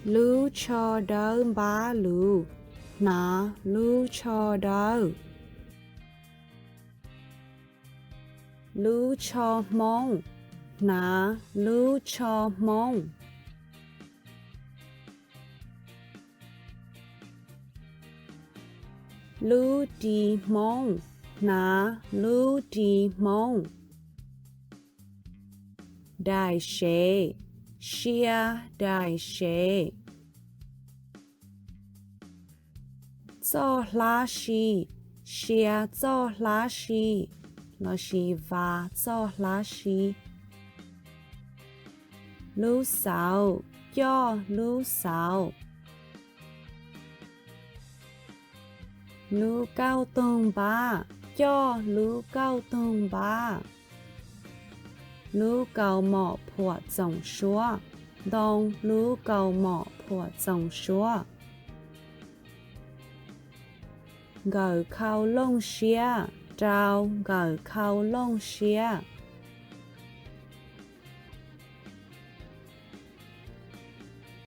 Lú cho đỡ ba lú. Nà lú cho đỡ. Lú cho mông. Nà lú cho mông. Lú đi mông. Nà lú đi mông. Đại xế. Xia đại xế. Cho lá xì. Xia cho lá xì. Lá xì và cho lá xì. Lú xào. Cho lú xào. Lú cao tông ba. Cho lú cao tông ba. Lú cao mọ phùa tổng xúa. Đông lú cao mọ phùa tổng xúa. Gửi khao lông xia. Trao gửi khao lông xia.